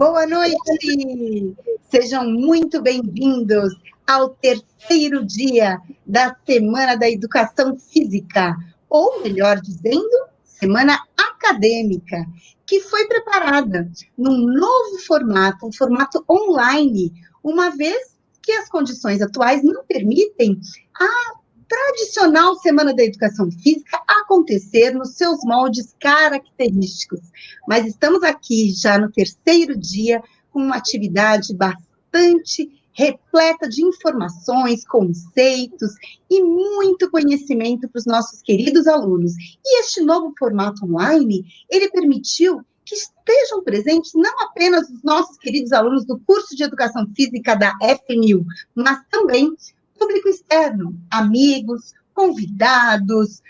Boa noite! Sejam muito bem-vindos ao terceiro dia da Semana da Educação Física, ou melhor dizendo, Semana Acadêmica, que foi preparada num novo formato, um formato online, uma vez que as condições atuais não permitem a tradicional Semana da Educação Física acontecer nos seus moldes característicos. Mas estamos aqui já no terceiro dia com uma atividade bastante repleta de informações, conceitos e muito conhecimento para os nossos queridos alunos. E este novo formato online, ele permitiu que estejam presentes não apenas os nossos queridos alunos do curso de Educação Física da FMU, mas também público externo, amigos, convidados,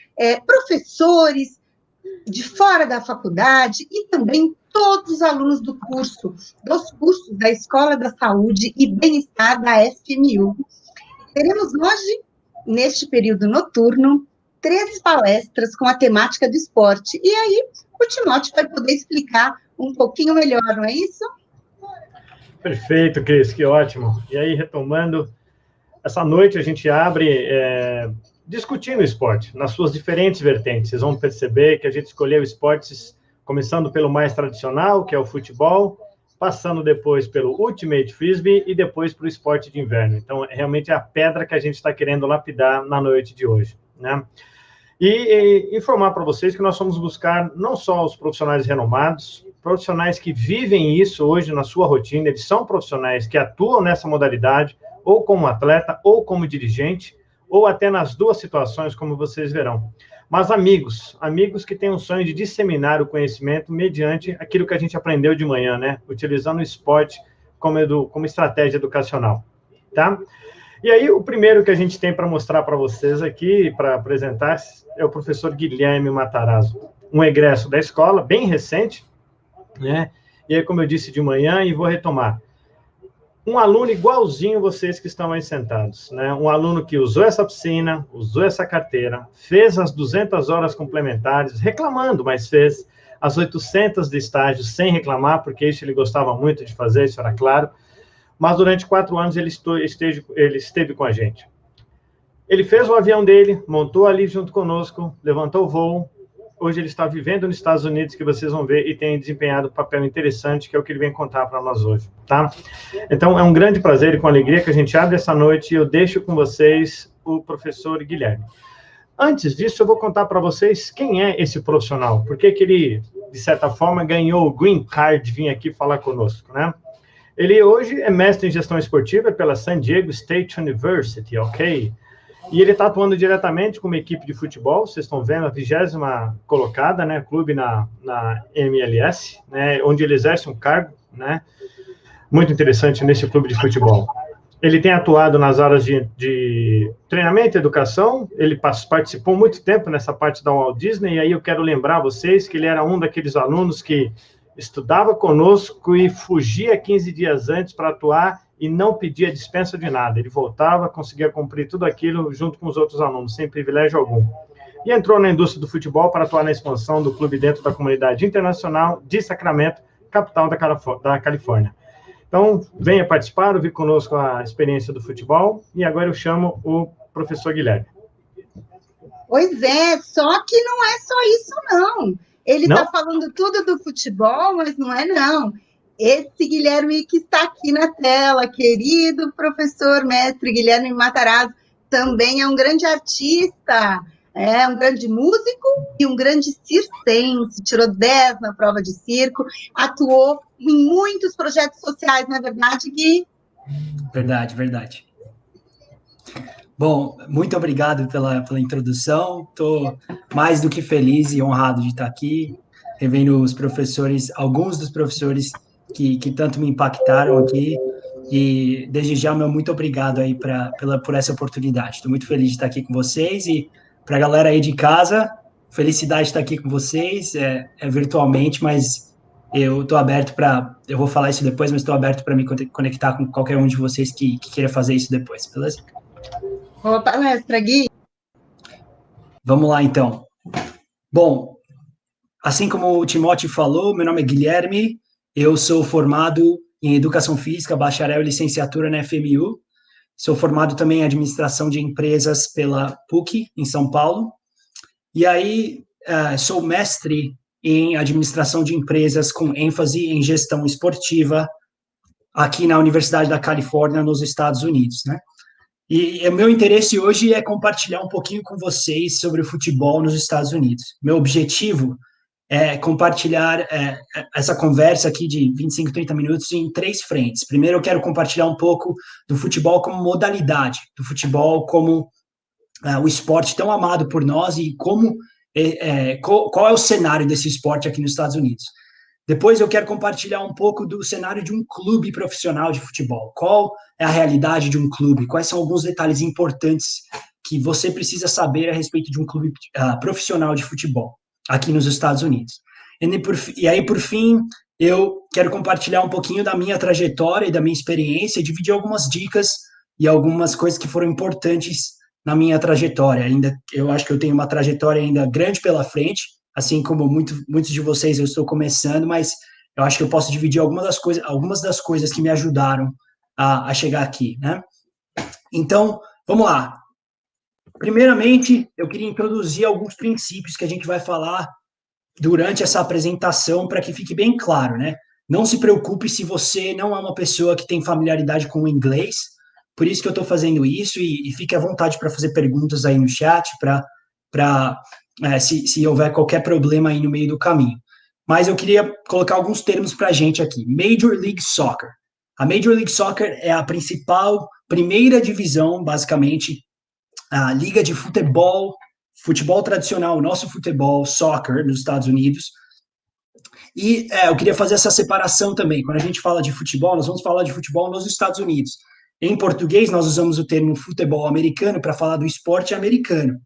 professores de fora da faculdade e também todos os alunos dos cursos da Escola da Saúde e Bem-Estar da FMU. Teremos hoje, neste período noturno, 3 palestras com a temática do esporte. E aí, o Timóteo vai poder explicar um pouquinho melhor, não é isso? Perfeito, Cris, que ótimo. E aí, retomando, essa noite a gente abre discutindo o esporte, nas suas diferentes vertentes. Vocês vão perceber que a gente escolheu esportes começando pelo mais tradicional, que é o futebol, passando depois pelo Ultimate Frisbee e depois para o esporte de inverno. Então, realmente é a pedra que a gente está querendo lapidar na noite de hoje, né? E informar para vocês que nós vamos buscar não só os profissionais renomados, profissionais que vivem isso hoje na sua rotina, eles são profissionais que atuam nessa modalidade, ou como atleta, ou como dirigente, ou até nas duas situações, como vocês verão. Mas amigos que têm um sonho de disseminar o conhecimento mediante aquilo que a gente aprendeu de manhã, né? Utilizando o esporte como estratégia educacional, tá? E aí, o primeiro que a gente tem para mostrar para vocês aqui, para apresentar, é o professor Guilherme Matarazzo, um egresso da escola, bem recente, né? E aí, como eu disse de manhã, e vou retomar, um aluno igualzinho vocês que estão aí sentados, né? Um aluno que usou essa piscina, usou essa carteira, fez as 200 horas complementares, reclamando, mas fez as 800 de estágio sem reclamar, porque isso ele gostava muito de fazer, isso era claro. Mas durante 4 anos ele esteve com a gente. Ele fez o avião dele, montou ali junto conosco, levantou o voo. Hoje ele está vivendo nos Estados Unidos, que vocês vão ver, e tem desempenhado um papel interessante, que é o que ele vem contar para nós hoje, tá? Então, é um grande prazer e com alegria que a gente abre essa noite e eu deixo com vocês o professor Guilherme. Antes disso, eu vou contar para vocês quem é esse profissional, por que ele, de certa forma, ganhou o Green Card de vir aqui falar conosco, né? Ele hoje é mestre em gestão esportiva pela San Diego State University, ok? E ele está atuando diretamente com uma equipe de futebol, vocês estão vendo, a 20ª colocada, né, clube na MLS, né, onde ele exerce um cargo, né, muito interessante nesse clube de futebol. Ele tem atuado nas áreas de treinamento e educação, ele participou muito tempo nessa parte da Walt Disney, e aí eu quero lembrar vocês que ele era um daqueles alunos que estudava conosco e fugia 15 dias antes para atuar e não pedia dispensa de nada. Ele voltava, conseguia cumprir tudo aquilo junto com os outros alunos, sem privilégio algum. E entrou na indústria do futebol para atuar na expansão do clube dentro da comunidade internacional de Sacramento, capital da Califórnia. Então, venha participar, ouvir conosco a experiência do futebol, e agora eu chamo o professor Guilherme. Pois é, só que não é só isso, não. Ele está falando tudo do futebol, mas não é, não. Esse Guilherme que está aqui na tela, querido professor mestre Guilherme Matarazzo, também é um grande artista, é um grande músico e um grande circense, tirou 10 na prova de circo, atuou em muitos projetos sociais, não é verdade, Gui? Verdade. Bom, muito obrigado pela introdução. Estou mais do que feliz e honrado de estar aqui, revendo os professores, alguns dos professores que tanto me impactaram aqui. E, desde já, meu muito obrigado aí por essa oportunidade. Estou muito feliz de estar aqui com vocês. E, para a galera aí de casa, felicidade de estar aqui com vocês, virtualmente, mas eu estou aberto eu vou falar isso depois, mas estou aberto para me conectar com qualquer um de vocês que queira fazer isso depois, beleza? Boa palestra, Gui. Vamos lá, então. Bom, assim como o Timóteo falou, meu nome é Guilherme, Eu sou formado em Educação Física, bacharel e licenciatura na FMU. Sou formado também em Administração de Empresas pela PUC, em São Paulo. E aí, sou mestre em Administração de Empresas com ênfase em Gestão Esportiva aqui na Universidade da Califórnia, nos Estados Unidos, né? E o meu interesse hoje é compartilhar um pouquinho com vocês sobre o futebol nos Estados Unidos. Meu objetivo é compartilhar essa conversa aqui de 25, 30 minutos em 3 frentes. Primeiro, eu quero compartilhar um pouco do futebol como modalidade, do futebol como o esporte tão amado por nós e qual é o cenário desse esporte aqui nos Estados Unidos. Depois eu quero compartilhar um pouco do cenário de um clube profissional de futebol. Qual é a realidade de um clube? Quais são alguns detalhes importantes que você precisa saber a respeito de um clube profissional de futebol aqui nos Estados Unidos? E aí, por fim, eu quero compartilhar um pouquinho da minha trajetória e da minha experiência, dividir algumas dicas e algumas coisas que foram importantes na minha trajetória. Eu acho que eu tenho uma trajetória ainda grande pela frente, assim como muitos de vocês, eu estou começando, mas eu acho que eu posso dividir algumas das coisas que me ajudaram a chegar aqui, né? Então, vamos lá. Primeiramente, eu queria introduzir alguns princípios que a gente vai falar durante essa apresentação, para que fique bem claro, né? Não se preocupe se você não é uma pessoa que tem familiaridade com o inglês, por isso que eu estou fazendo isso, e fique à vontade para fazer perguntas aí no chat, se houver qualquer problema aí no meio do caminho. Mas eu queria colocar alguns termos para a gente aqui. Major League Soccer. A Major League Soccer é a primeira divisão, basicamente, a liga de futebol tradicional, nosso futebol, soccer, nos Estados Unidos. E eu queria fazer essa separação também. Quando a gente fala de futebol, nós vamos falar de futebol nos Estados Unidos. Em português, nós usamos o termo futebol americano para falar do esporte americano,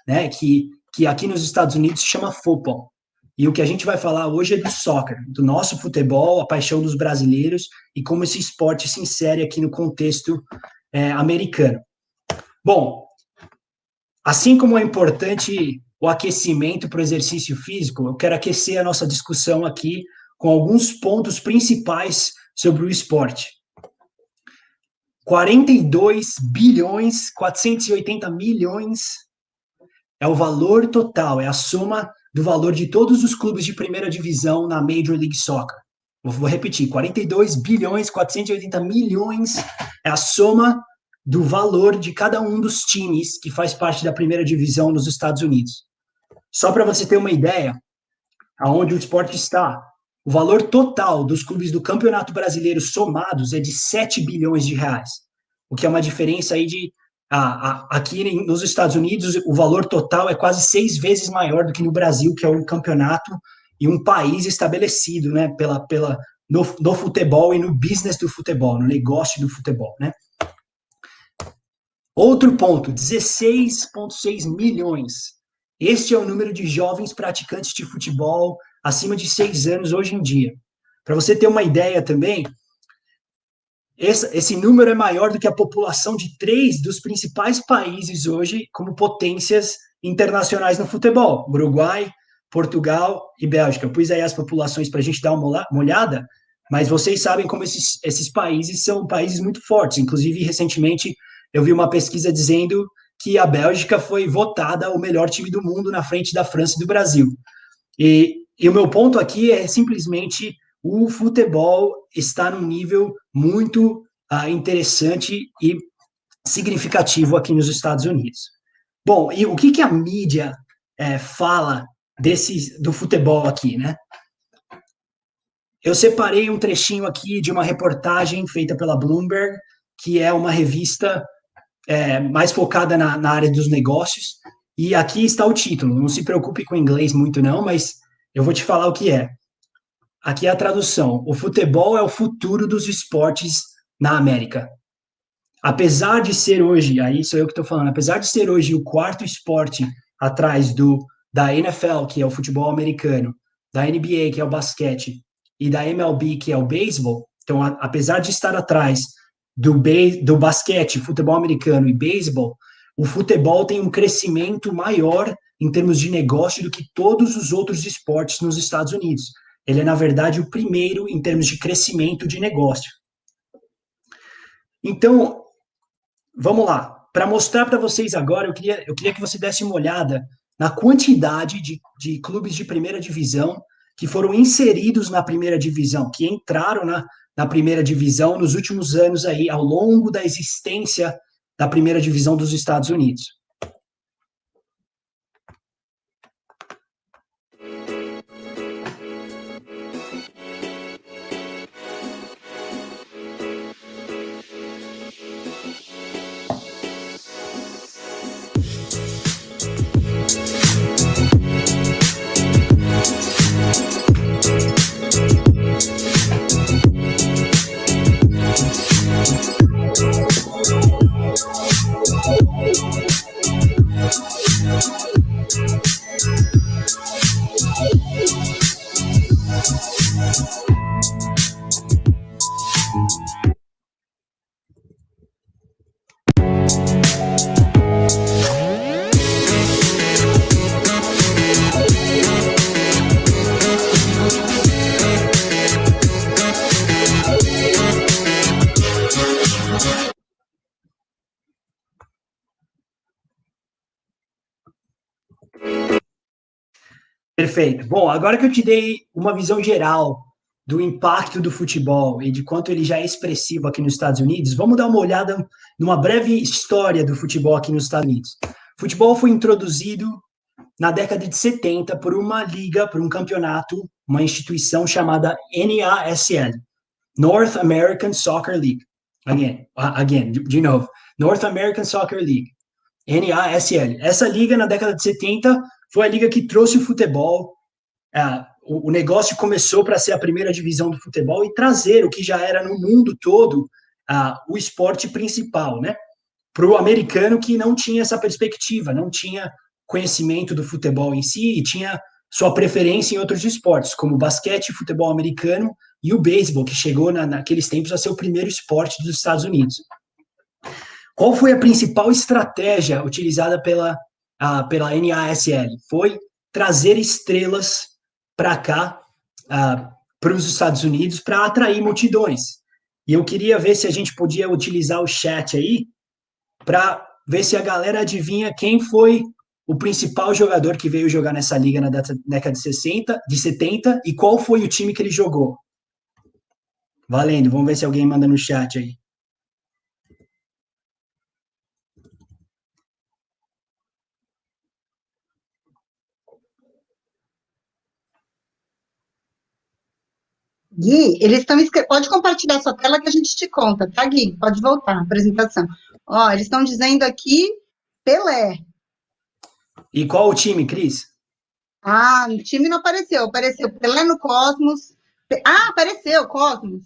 né? Que aqui nos Estados Unidos se chama football. E o que a gente vai falar hoje é do soccer, do nosso futebol, a paixão dos brasileiros e como esse esporte se insere aqui no contexto americano. Bom, assim como é importante o aquecimento para o exercício físico, eu quero aquecer a nossa discussão aqui com alguns pontos principais sobre o esporte. 42 bilhões, 480 milhões é o valor total, é a soma do valor de todos os clubes de primeira divisão na Major League Soccer. Vou repetir, 42 bilhões, 480 milhões é a soma do valor de cada um dos times que faz parte da primeira divisão nos Estados Unidos. Só para você ter uma ideia, aonde o esporte está, o valor total dos clubes do Campeonato Brasileiro somados é de 7 bilhões de reais, o que é uma diferença aí de... aqui nos Estados Unidos, o valor total é quase 6 vezes maior do que no Brasil, que é um campeonato e um país estabelecido, né, no futebol e no business do futebol, no negócio do futebol, né? Outro ponto, 16,6 milhões. Este é o número de jovens praticantes de futebol acima de 6 anos hoje em dia. Para você ter uma ideia também, esse número é maior do que a população de 3 dos principais países hoje como potências internacionais no futebol: Uruguai, Portugal e Bélgica. Eu pus aí as populações para a gente dar uma olhada, mas vocês sabem como esses países são países muito fortes. Inclusive, recentemente, eu vi uma pesquisa dizendo que a Bélgica foi votada o melhor time do mundo na frente da França e do Brasil. E o meu ponto aqui é simplesmente o futebol está num nível muito interessante e significativo aqui nos Estados Unidos. Bom, e o que a mídia fala do futebol aqui, né? Eu separei um trechinho aqui de uma reportagem feita pela Bloomberg, que é uma revista mais focada na área dos negócios, e aqui está o título. Não se preocupe com o inglês muito não, mas eu vou te falar o que é. Aqui é a tradução. O futebol é o futuro dos esportes na América. Apesar de ser hoje, aí sou eu que estou falando, apesar de ser hoje o 4º esporte atrás da NFL, que é o futebol americano, da NBA, que é o basquete, e da MLB, que é o beisebol, então, apesar de estar atrás do basquete, futebol americano e beisebol, o futebol tem um crescimento maior em termos de negócio do que todos os outros esportes nos Estados Unidos. ele é, na verdade, o primeiro em termos de crescimento de negócio. Então, vamos lá. Para mostrar para vocês agora, eu queria que você desse uma olhada na quantidade de clubes de primeira divisão que foram inseridos na primeira divisão, que entraram na primeira divisão nos últimos anos aí, ao longo da existência da primeira divisão dos Estados Unidos. Perfeito. Bom, agora que eu te dei uma visão geral do impacto do futebol e de quanto ele já é expressivo aqui nos Estados Unidos, vamos dar uma olhada numa breve história do futebol aqui nos Estados Unidos. O futebol foi introduzido na década de 70 por uma liga, por um campeonato, uma instituição chamada NASL, North American Soccer League. De novo, North American Soccer League, NASL. Essa liga, na década de 70, foi a liga que trouxe o futebol. O negócio começou para ser a primeira divisão do futebol e trazer o que já era no mundo todo o esporte principal, né? Para o americano que não tinha essa perspectiva, não tinha conhecimento do futebol em si e tinha sua preferência em outros esportes, como o basquete, futebol americano e o beisebol, que chegou naqueles tempos a ser o primeiro esporte dos Estados Unidos. Qual foi a principal estratégia utilizada pela NASL? Foi trazer estrelas para cá, para os Estados Unidos, para atrair multidões. E eu queria ver se a gente podia utilizar o chat aí, para ver se a galera adivinha quem foi o principal jogador que veio jogar nessa liga na década de 70 e qual foi o time que ele jogou. Valendo, vamos ver se alguém manda no chat aí. Gui, eles estão escrevendo. Pode compartilhar sua tela que a gente te conta, tá, Gui? Pode voltar à apresentação. Ó, eles estão dizendo aqui Pelé. E qual o time, Cris? O time não apareceu. Apareceu Pelé no Cosmos. Apareceu, Cosmos.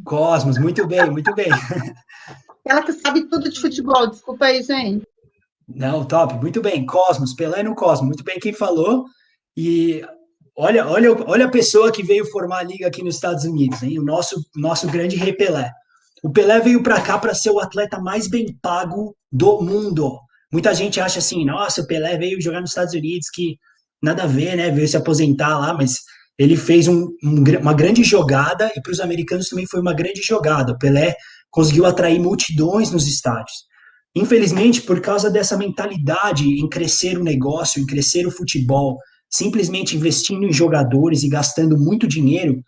Cosmos, muito bem, muito bem. Ela que sabe tudo de futebol, desculpa aí, gente. Não, top, muito bem. Cosmos, Pelé no Cosmos, muito bem quem falou. E olha a pessoa que veio formar a liga aqui nos Estados Unidos, hein? O nosso grande rei Pelé. O Pelé veio para cá para ser o atleta mais bem pago do mundo. Muita gente acha assim, nossa, o Pelé veio jogar nos Estados Unidos, que nada a ver, né? Veio se aposentar lá, mas ele fez uma grande jogada e para os americanos também foi uma grande jogada. O Pelé conseguiu atrair multidões nos estádios. Infelizmente, por causa dessa mentalidade em crescer o negócio, em crescer o futebol, simplesmente investindo em jogadores e gastando muito dinheiro,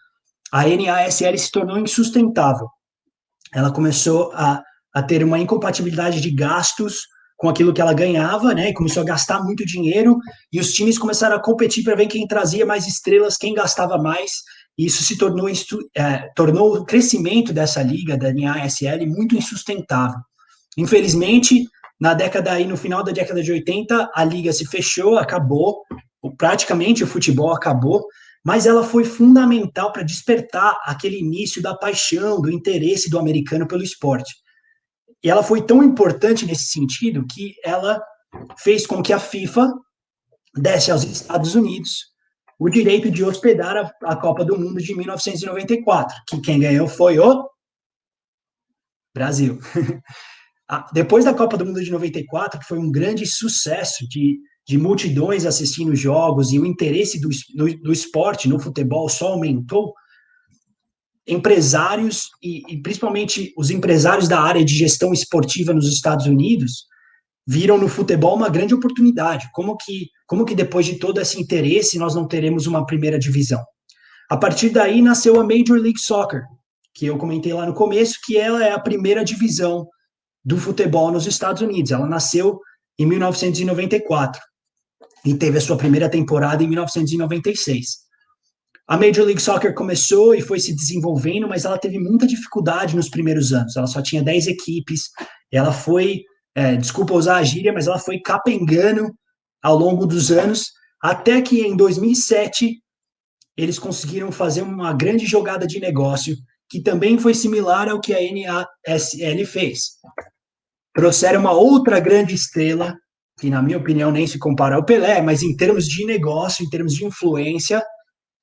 a NASL se tornou insustentável. Ela começou a ter uma incompatibilidade de gastos com aquilo que ela ganhava, né? E começou a gastar muito dinheiro e os times começaram a competir para ver quem trazia mais estrelas, quem gastava mais. E isso se tornou o crescimento dessa liga, da NASL, muito insustentável. Infelizmente, no final da década de 80, a liga se fechou, acabou, praticamente o futebol acabou, mas ela foi fundamental para despertar aquele início da paixão, do interesse do americano pelo esporte. E ela foi tão importante nesse sentido que ela fez com que a FIFA desse aos Estados Unidos o direito de hospedar a Copa do Mundo de 1994, que quem ganhou foi o Brasil. Depois da Copa do Mundo de 94, que foi um grande sucesso de multidões assistindo jogos e o interesse do esporte no futebol só aumentou, empresários, e principalmente os empresários da área de gestão esportiva nos Estados Unidos, viram no futebol uma grande oportunidade. Como que depois de todo esse interesse nós não teremos uma primeira divisão? A partir daí nasceu a Major League Soccer, que eu comentei lá no começo, que ela é a primeira divisão do futebol nos Estados Unidos. Ela nasceu em 1994 e teve a sua primeira temporada em 1996. A Major League Soccer começou e foi se desenvolvendo, mas ela teve muita dificuldade nos primeiros anos. Ela só tinha 10 equipes, ela foi, desculpa usar a gíria, mas ela foi capengando ao longo dos anos, até que em 2007 eles conseguiram fazer uma grande jogada de negócio, que também foi similar ao que a NASL fez. Trouxeram uma outra grande estrela, que na minha opinião nem se compara ao Pelé, mas em termos de negócio, em termos de influência,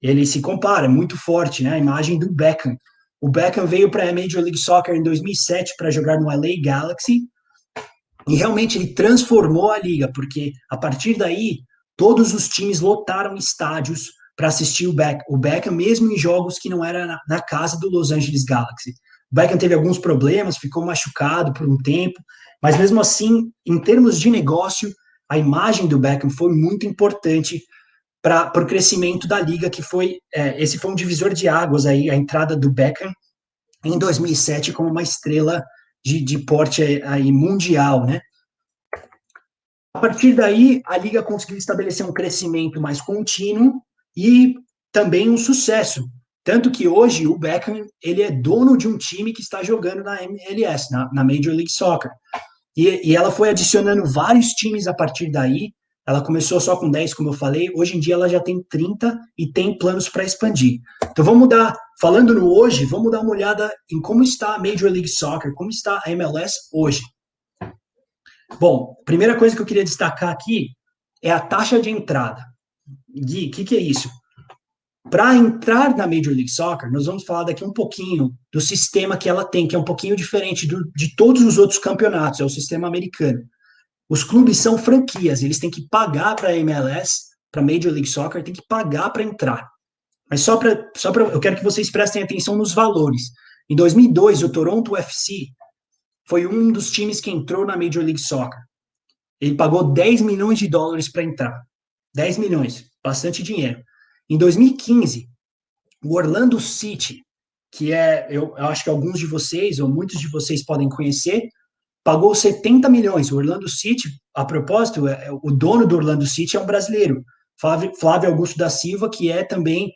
ele se compara, é muito forte, né? A imagem do Beckham. O Beckham veio para a Major League Soccer em 2007 para jogar no LA Galaxy, e realmente ele transformou a liga, porque a partir daí, todos os times lotaram estádios para assistir o Beckham, mesmo em jogos que não era na casa do Los Angeles Galaxy. O Beckham teve alguns problemas, ficou machucado por um tempo, mas mesmo assim, em termos de negócio, a imagem do Beckham foi muito importante para o crescimento da liga, que foi, esse foi um divisor de águas aí, a entrada do Beckham em 2007 como uma estrela de porte aí mundial, né? A partir daí, a liga conseguiu estabelecer um crescimento mais contínuo e também um sucesso. Tanto que hoje o Beckham, ele é dono de um time que está jogando na MLS, na Major League Soccer. E ela foi adicionando vários times a partir daí. Ela começou só com 10, como eu falei. Hoje em dia ela já tem 30 e tem planos para expandir. Então vamos falando no hoje, vamos dar uma olhada em como está a Major League Soccer, como está a MLS hoje. Bom, a primeira coisa que eu queria destacar aqui é a taxa de entrada. Gui, o que é isso? Para entrar na Major League Soccer, nós vamos falar daqui um pouquinho do sistema que ela tem, que é um pouquinho diferente de todos os outros campeonatos, é o sistema americano. Os clubes são franquias, eles têm que pagar para a MLS, para a Major League Soccer, tem que pagar para entrar. Mas eu quero que vocês prestem atenção nos valores. Em 2002, o Toronto FC foi um dos times que entrou na Major League Soccer. Ele pagou 10 milhões de dólares para entrar. 10 milhões, bastante dinheiro. Em 2015, o Orlando City, que eu acho que alguns de vocês, ou muitos de vocês podem conhecer, pagou 70 milhões. O Orlando City, a propósito, o dono do Orlando City é um brasileiro, Flávio Augusto da Silva, que é também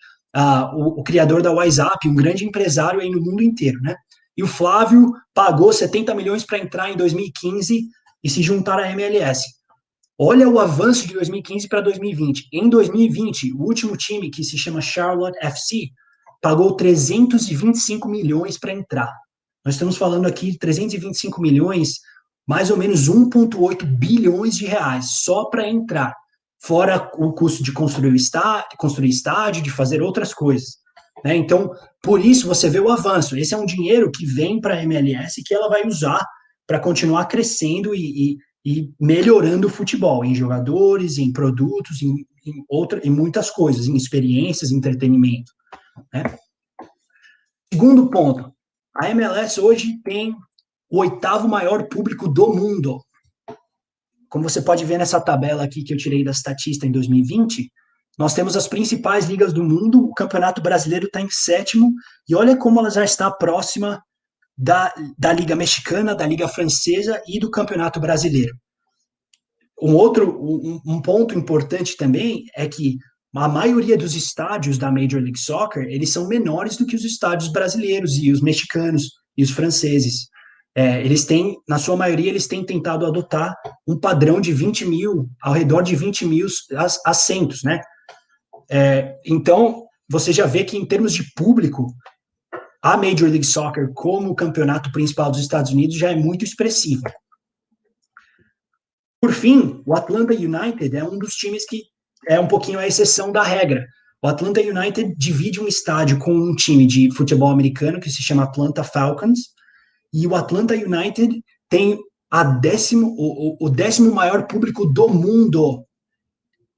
o criador da WhatsApp, um grande empresário aí no mundo inteiro, né? E o Flávio pagou 70 milhões para entrar em 2015 e se juntar à MLS. Olha o avanço de 2015 para 2020. Em 2020, o último time, que se chama Charlotte FC, pagou 325 milhões para entrar. Nós estamos falando aqui de 325 milhões, mais ou menos 1,8 bilhões de reais, só para entrar. Fora o custo de construir estádio, de fazer outras coisas. Né? Então, por isso você vê o avanço. Esse é um dinheiro que vem para a MLS que ela vai usar para continuar crescendo e melhorando o futebol, em jogadores, em produtos, em muitas coisas, em experiências, em entretenimento. Né? Segundo ponto, a MLS hoje tem o 8º maior público do mundo. Como você pode ver nessa tabela aqui que eu tirei da Statista em 2020, nós temos as principais ligas do mundo, o Campeonato Brasileiro está em 7º, e olha como ela já está próxima da Liga Mexicana, da Liga Francesa e do Campeonato Brasileiro. Um ponto importante também é que a maioria dos estádios da Major League Soccer, eles são menores do que os estádios brasileiros e os mexicanos e os franceses. Eles têm, na sua maioria, eles têm tentado adotar um padrão de 20 mil, ao redor de 20 mil assentos, né? Então, você já vê que em termos de público, a Major League Soccer, como o campeonato principal dos Estados Unidos, já é muito expressiva. Por fim, o Atlanta United é um dos times que é um pouquinho a exceção da regra. O Atlanta United divide um estádio com um time de futebol americano que se chama Atlanta Falcons, e o Atlanta United tem o 10º maior público do mundo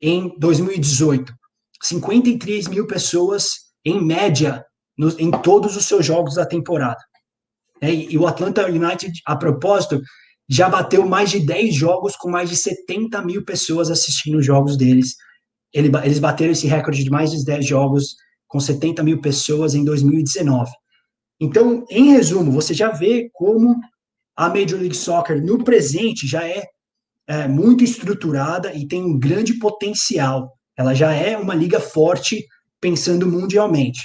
em 2018. 53 mil pessoas, em média, em todos os seus jogos da temporada. E o Atlanta United, a propósito, já bateu mais de 10 jogos com mais de 70 mil pessoas assistindo os jogos deles. Eles bateram esse recorde de mais de 10 jogos com 70 mil pessoas em 2019. Então, em resumo, você já vê como a Major League Soccer, no presente, já é muito estruturada e tem um grande potencial. Ela já é uma liga forte, pensando mundialmente.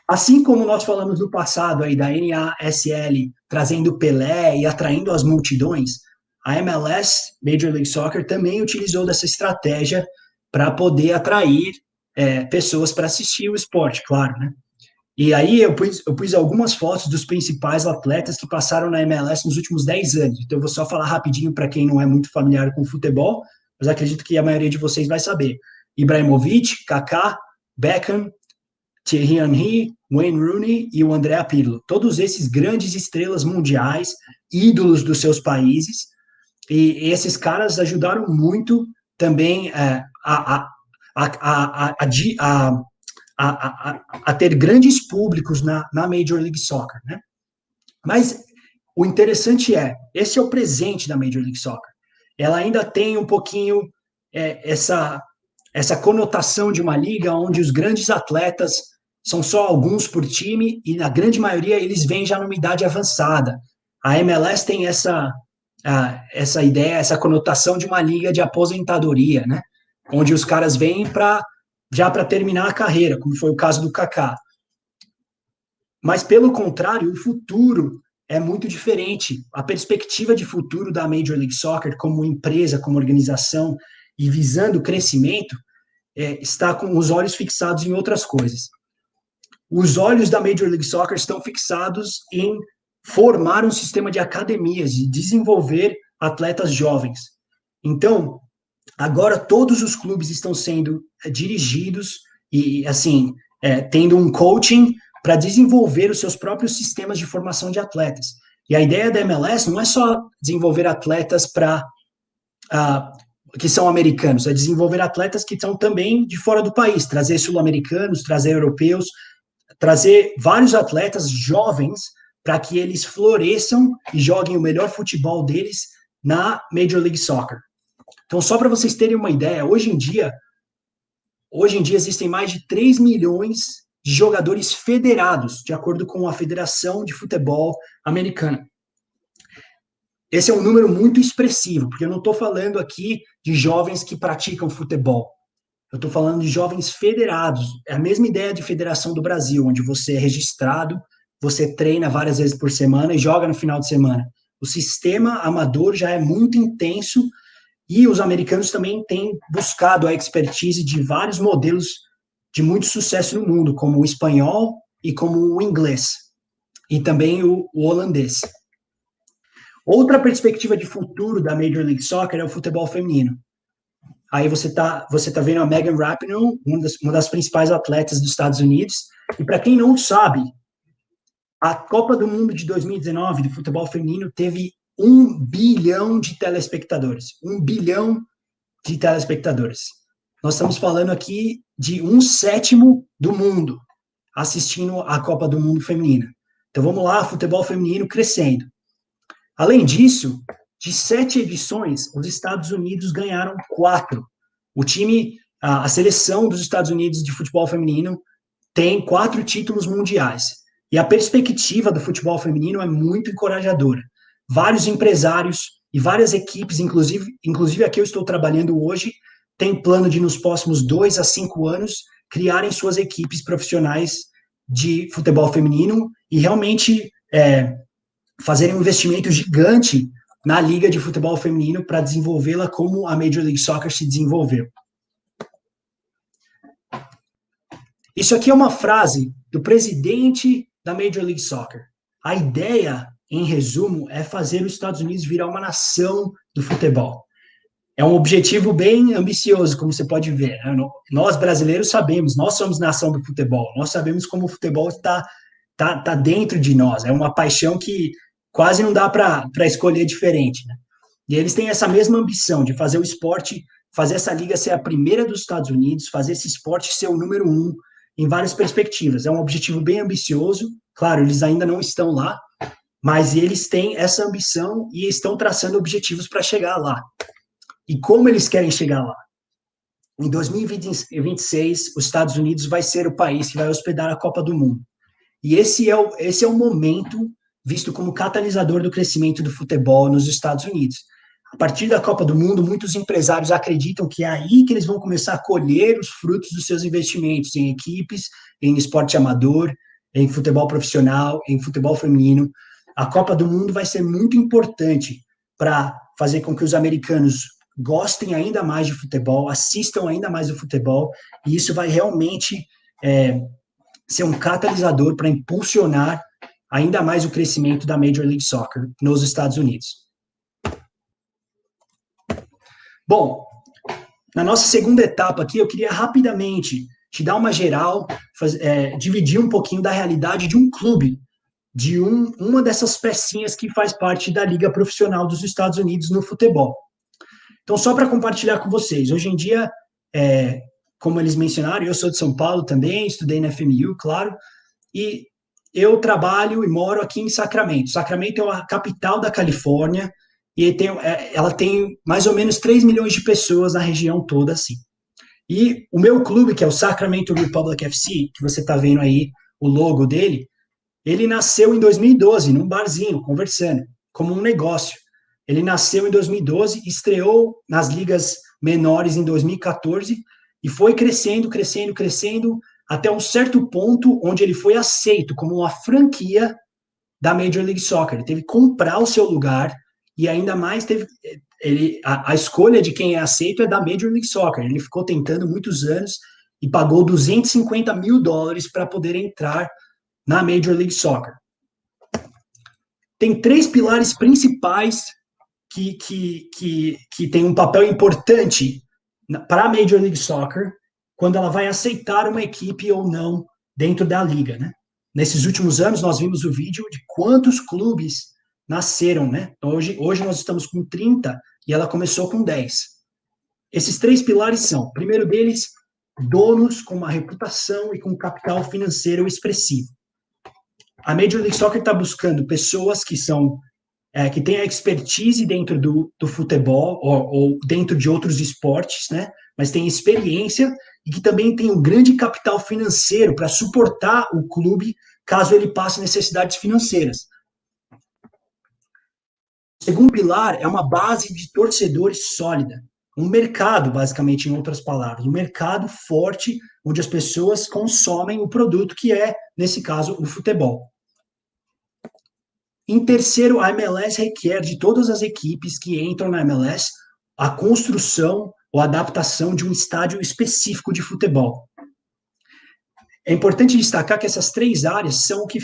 Assim como nós falamos no passado aí da NASL trazendo Pelé e atraindo as multidões, a MLS, Major League Soccer, também utilizou dessa estratégia para poder atrair pessoas para assistir o esporte, claro, né? E aí eu pus algumas fotos dos principais atletas que passaram na MLS nos últimos 10 anos. Então eu vou só falar rapidinho para quem não é muito familiar com futebol, mas acredito que a maioria de vocês vai saber. Ibrahimovic, Kaká, Beckham, Thierry Henry, Wayne Rooney e o Andrea Pirlo. Todos esses grandes estrelas mundiais, ídolos dos seus países, e esses caras ajudaram muito também a ter grandes públicos na Major League Soccer, né? Mas o interessante esse é o presente da Major League Soccer. Ela ainda tem um pouquinho essa conotação de uma liga onde os grandes atletas são só alguns por time e na grande maioria eles vêm já numa idade avançada. A MLS tem essa ideia, essa conotação de uma liga de aposentadoria, né? Onde os caras vêm para terminar a carreira, como foi o caso do Kaká. Mas, pelo contrário, o futuro é muito diferente. A perspectiva de futuro da Major League Soccer como empresa, como organização e visando o crescimento, está com os olhos fixados em outras coisas. Os olhos da Major League Soccer estão fixados em formar um sistema de academias e desenvolver atletas jovens. Então, agora todos os clubes estão sendo dirigidos e, assim, tendo um coaching para desenvolver os seus próprios sistemas de formação de atletas. E a ideia da MLS não é só desenvolver atletas que são americanos, é desenvolver atletas que são também de fora do país, trazer sul-americanos, trazer europeus, trazer vários atletas jovens para que eles floresçam e joguem o melhor futebol deles na Major League Soccer. Então, só para vocês terem uma ideia, hoje em dia existem mais de 3 milhões de jogadores federados, de acordo com a Federação de Futebol Americana. Esse é um número muito expressivo, porque eu não estou falando aqui de jovens que praticam futebol. Eu estou falando de jovens federados. É a mesma ideia de federação do Brasil, onde você é registrado, você treina várias vezes por semana e joga no final de semana. O sistema amador já é muito intenso e os americanos também têm buscado a expertise de vários modelos de muito sucesso no mundo, como o espanhol e como o inglês, e também o holandês. Outra perspectiva de futuro da Major League Soccer é o futebol feminino. Aí você tá vendo a Megan Rapinoe, uma das principais atletas dos Estados Unidos, e para quem não sabe, a Copa do Mundo de 2019 de futebol feminino teve 1 bilhão de telespectadores. 1 bilhão de telespectadores. Nós estamos falando aqui de 1/7 do mundo assistindo a Copa do Mundo feminina. Então vamos lá, futebol feminino crescendo. Além disso, de 7 edições, os Estados Unidos ganharam 4. A seleção dos Estados Unidos de futebol feminino tem 4 títulos mundiais. E a perspectiva do futebol feminino é muito encorajadora. Vários empresários e várias equipes, inclusive aqui eu estou trabalhando hoje, têm plano de, nos próximos 2 a 5 anos, criarem suas equipes profissionais de futebol feminino e realmente fazerem um investimento gigante na liga de futebol feminino para desenvolvê-la como a Major League Soccer se desenvolveu. Isso aqui é uma frase do presidente da Major League Soccer. A ideia, em resumo, é fazer os Estados Unidos virar uma nação do futebol. É um objetivo bem ambicioso, como você pode ver. Nós, brasileiros, sabemos, nós somos nação do futebol, nós sabemos como o futebol está dentro de nós, é uma paixão que quase não dá para escolher diferente, né? E eles têm essa mesma ambição de fazer o esporte fazer essa liga ser a primeira dos Estados Unidos, fazer esse esporte ser o número 1 em várias perspectivas. É um objetivo bem ambicioso, claro, eles ainda não estão lá, mas eles têm essa ambição e estão traçando objetivos para chegar lá. E como eles querem chegar lá? Em 2026, os Estados Unidos vai ser o país que vai hospedar a Copa do Mundo. E esse é o momento visto como catalisador do crescimento do futebol nos Estados Unidos. A partir da Copa do Mundo, muitos empresários acreditam que é aí que eles vão começar a colher os frutos dos seus investimentos em equipes, em esporte amador, em futebol profissional, em futebol feminino. A Copa do Mundo vai ser muito importante para fazer com que os americanos gostem ainda mais de futebol, assistam ainda mais do futebol, e isso vai realmente ser um catalisador para impulsionar ainda mais o crescimento da Major League Soccer nos Estados Unidos. Bom, na nossa segunda etapa aqui, eu queria rapidamente te dar uma geral, dividir um pouquinho da realidade de um clube, de uma dessas pecinhas que faz parte da Liga Profissional dos Estados Unidos no futebol. Então, só para compartilhar com vocês, hoje em dia, como eles mencionaram, eu sou de São Paulo também, estudei na FMU, claro, e eu trabalho e moro aqui em Sacramento. Sacramento é a capital da Califórnia, e ela tem mais ou menos 3 milhões de pessoas na região toda, assim. E o meu clube, que é o Sacramento Republic FC, que você está vendo aí o logo dele, ele nasceu em 2012, num barzinho, conversando, como um negócio. Ele nasceu em 2012, estreou nas ligas menores em 2014 e foi crescendo, até um certo ponto onde ele foi aceito como uma franquia da Major League Soccer. Ele teve que comprar o seu lugar e ainda mais a escolha de quem é aceito é da Major League Soccer. Ele ficou tentando muitos anos e pagou $250 mil para poder entrar na Major League Soccer. Tem 3 pilares principais que tem um papel importante para a Major League Soccer quando ela vai aceitar uma equipe ou não dentro da liga, né? Nesses últimos anos, nós vimos o vídeo de quantos clubes nasceram, né? Hoje nós estamos com 30 e ela começou com 10. Esses 3 pilares são, o primeiro deles, donos com uma reputação e com capital financeiro expressivo. A Major League Soccer está buscando pessoas que têm a expertise dentro do futebol ou dentro de outros esportes, né? Mas têm experiência e que também tem um grande capital financeiro para suportar o clube caso ele passe necessidades financeiras. O segundo pilar é uma base de torcedores sólida, um mercado, basicamente, em outras palavras, um mercado forte onde as pessoas consomem o produto que é, nesse caso, o futebol. Em terceiro, a MLS requer de todas as equipes que entram na MLS a construção ou adaptação de um estádio específico de futebol. É importante destacar que essas 3 áreas são o que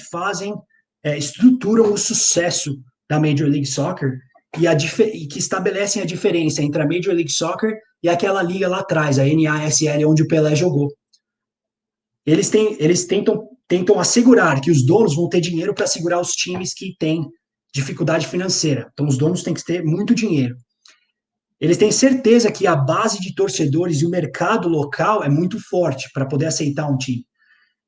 estruturam o sucesso da Major League Soccer e que estabelecem a diferença entre a Major League Soccer e aquela liga lá atrás, a NASL, onde o Pelé jogou. Eles tentam assegurar que os donos vão ter dinheiro para segurar os times que têm dificuldade financeira. Então, os donos têm que ter muito dinheiro. Eles têm certeza que a base de torcedores e o mercado local é muito forte para poder aceitar um time.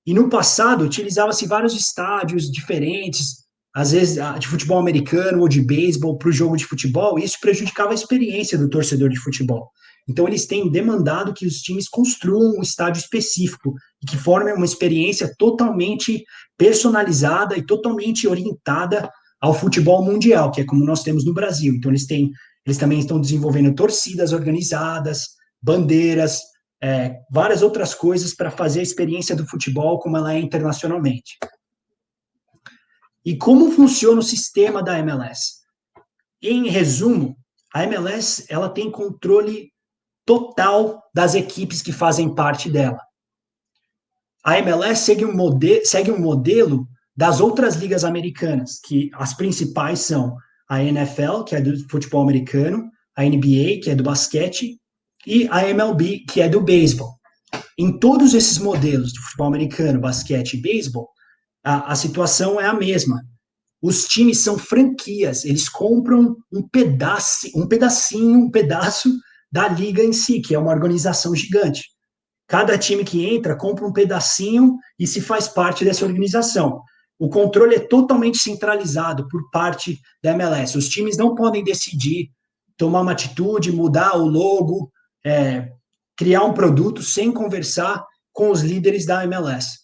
E no passado, utilizava-se vários estádios diferentes, às vezes de futebol americano ou de beisebol para o jogo de futebol, e isso prejudicava a experiência do torcedor de futebol. Então, eles têm demandado que os times construam um estádio específico e que formem uma experiência totalmente personalizada e totalmente orientada ao futebol mundial, que é como nós temos no Brasil. Então, eles também estão desenvolvendo torcidas organizadas, bandeiras, várias outras coisas para fazer a experiência do futebol como ela é internacionalmente. E como funciona o sistema da MLS? Em resumo, a MLS ela tem controle total das equipes que fazem parte dela. A MLS segue um modelo das outras ligas americanas, que as principais são a NFL, que é do futebol americano, a NBA, que é do basquete, e a MLB, que é do beisebol. Em todos esses modelos de futebol americano, basquete e beisebol, a situação é a mesma. Os times são franquias, eles compram um pedaço da liga em si, que é uma organização gigante. Cada time que entra compra um pedacinho e se faz parte dessa organização. O controle é totalmente centralizado por parte da MLS. Os times não podem decidir, tomar uma atitude, mudar o logo, criar um produto sem conversar com os líderes da MLS.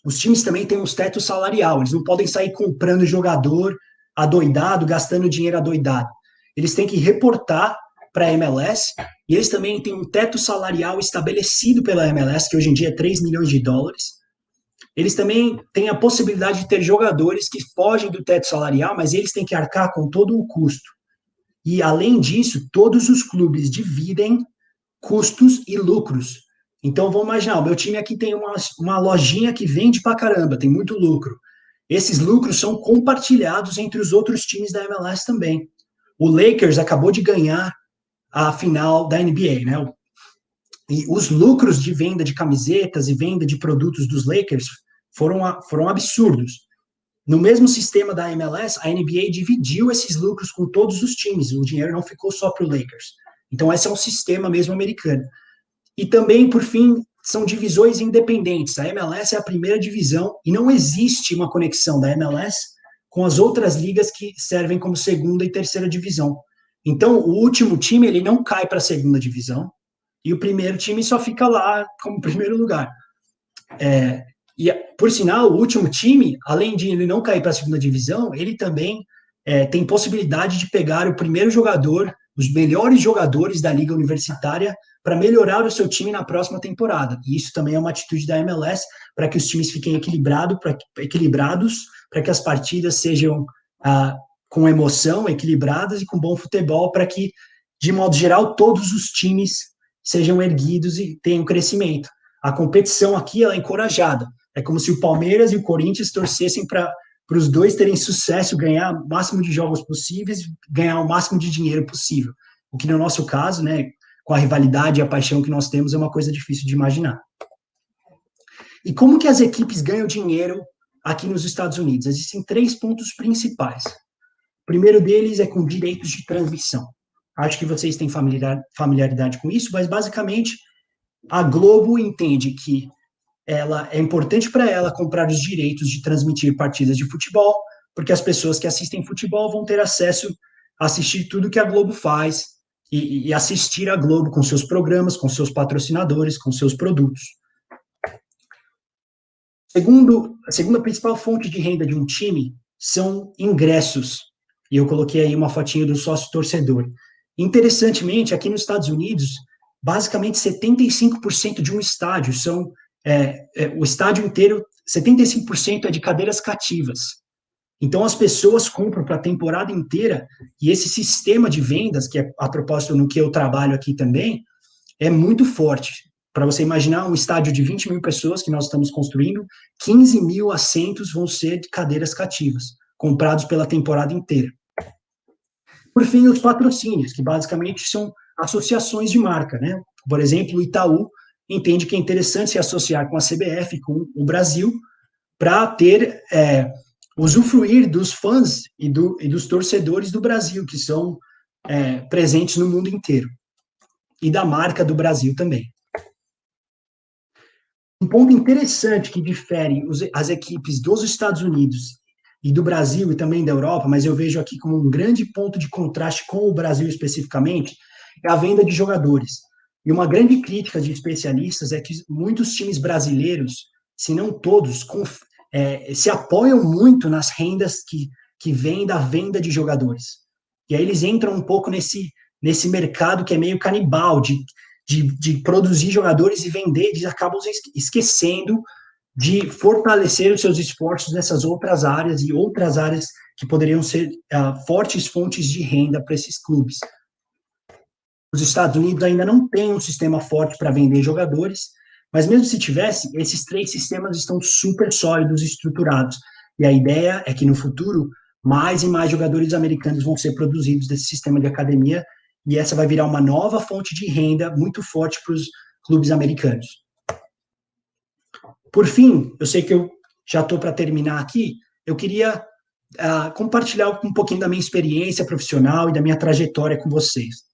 Os times também têm um teto salarial, eles não podem sair comprando jogador adoidado, gastando dinheiro adoidado. Eles têm que reportar para a MLS, e eles também têm um teto salarial estabelecido pela MLS, que hoje em dia é 3 milhões de dólares. Eles também têm a possibilidade de ter jogadores que fogem do teto salarial, mas eles têm que arcar com todo o custo. E, além disso, todos os clubes dividem custos e lucros. Então, vamos imaginar, o meu time aqui tem uma lojinha que vende pra caramba, tem muito lucro. Esses lucros são compartilhados entre os outros times da MLS também. O Lakers acabou de ganhar a final da NBA, né? E os lucros de venda de camisetas e venda de produtos dos Lakers foram absurdos. No mesmo sistema da MLS, a NBA dividiu esses lucros com todos os times, o dinheiro não ficou só para o Lakers. Então, esse é um sistema mesmo americano. E também, por fim, são divisões independentes. A MLS é a primeira divisão e não existe uma conexão da MLS com as outras ligas que servem como segunda e terceira divisão. Então, o último time ele não cai para a segunda divisão e o primeiro time só fica lá como primeiro lugar. E, por sinal, o último time, além de ele não cair para a segunda divisão, ele também tem possibilidade de pegar o primeiro jogador, os melhores jogadores da liga universitária, para melhorar o seu time na próxima temporada. E isso também é uma atitude da MLS para que os times fiquem equilibrados, para que as partidas sejam com emoção, equilibradas e com bom futebol, para que, de modo geral, todos os times sejam erguidos e tenham crescimento. A competição aqui ela é encorajada. É como se o Palmeiras e o Corinthians torcessem para os dois terem sucesso, ganhar o máximo de jogos possíveis, ganhar o máximo de dinheiro possível. O que, no nosso caso, né, com a rivalidade e a paixão que nós temos, é uma coisa difícil de imaginar. E como que as equipes ganham dinheiro aqui nos Estados Unidos? Existem 3 pontos principais. O primeiro deles é com direitos de transmissão. Acho que vocês têm familiaridade com isso, mas, basicamente, a Globo entende que é importante para ela comprar os direitos de transmitir partidas de futebol, porque as pessoas que assistem futebol vão ter acesso a assistir tudo que a Globo faz e assistir a Globo com seus programas, com seus patrocinadores, com seus produtos. A segunda principal fonte de renda de um time são ingressos. E eu coloquei aí uma fotinho do sócio-torcedor. Interessantemente, aqui nos Estados Unidos, basicamente 75% de um estádio o estádio inteiro, 75% é de cadeiras cativas. Então, as pessoas compram para a temporada inteira, e esse sistema de vendas, que é a propósito no que eu trabalho aqui também, é muito forte. Para você imaginar um estádio de 20 mil pessoas que nós estamos construindo, 15 mil assentos vão ser de cadeiras cativas, comprados pela temporada inteira. Por fim, os patrocínios, que basicamente são associações de marca, né? Por exemplo, o Itaú entende que é interessante se associar com a CBF, com o Brasil, para ter, usufruir dos fãs e dos torcedores do Brasil, que são presentes no mundo inteiro, e da marca do Brasil também. Um ponto interessante que difere as equipes dos Estados Unidos e do Brasil e também da Europa, mas eu vejo aqui como um grande ponto de contraste com o Brasil especificamente, é a venda de jogadores. E uma grande crítica de especialistas é que muitos times brasileiros, se não todos, se apoiam muito nas rendas que vêm da venda de jogadores. E aí eles entram um pouco nesse mercado que é meio canibal, de produzir jogadores e vender, eles acabam esquecendo de fortalecer os seus esforços nessas outras áreas e outras áreas que poderiam ser fortes fontes de renda para esses clubes. Os Estados Unidos ainda não têm um sistema forte para vender jogadores, mas mesmo se tivesse, esses 3 sistemas estão super sólidos e estruturados. E a ideia é que no futuro, mais e mais jogadores americanos vão ser produzidos desse sistema de academia, e essa vai virar uma nova fonte de renda muito forte para os clubes americanos. Por fim, eu sei que eu já estou para terminar aqui, eu queria compartilhar um pouquinho da minha experiência profissional e da minha trajetória com vocês.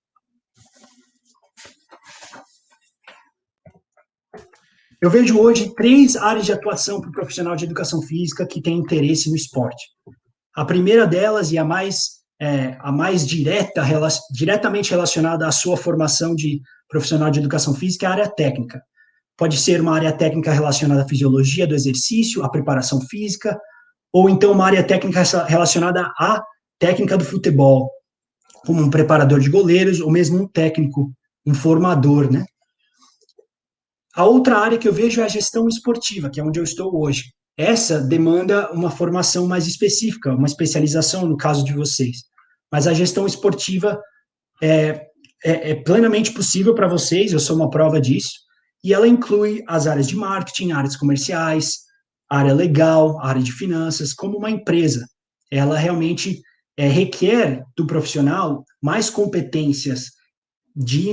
Eu vejo hoje 3 áreas de atuação para o profissional de educação física que tem interesse no esporte. A primeira delas, e a mais diretamente relacionada à sua formação de profissional de educação física, é a área técnica. Pode ser uma área técnica relacionada à fisiologia do exercício, à preparação física, ou então uma área técnica relacionada à técnica do futebol, como um preparador de goleiros, ou mesmo um técnico, um formador, né? A outra área que eu vejo é a gestão esportiva, que é onde eu estou hoje. Essa demanda uma formação mais específica, uma especialização no caso de vocês. Mas a gestão esportiva é plenamente possível para vocês, eu sou uma prova disso, e ela inclui as áreas de marketing, áreas comerciais, área legal, área de finanças, como uma empresa. Ela realmente requer do profissional mais competências de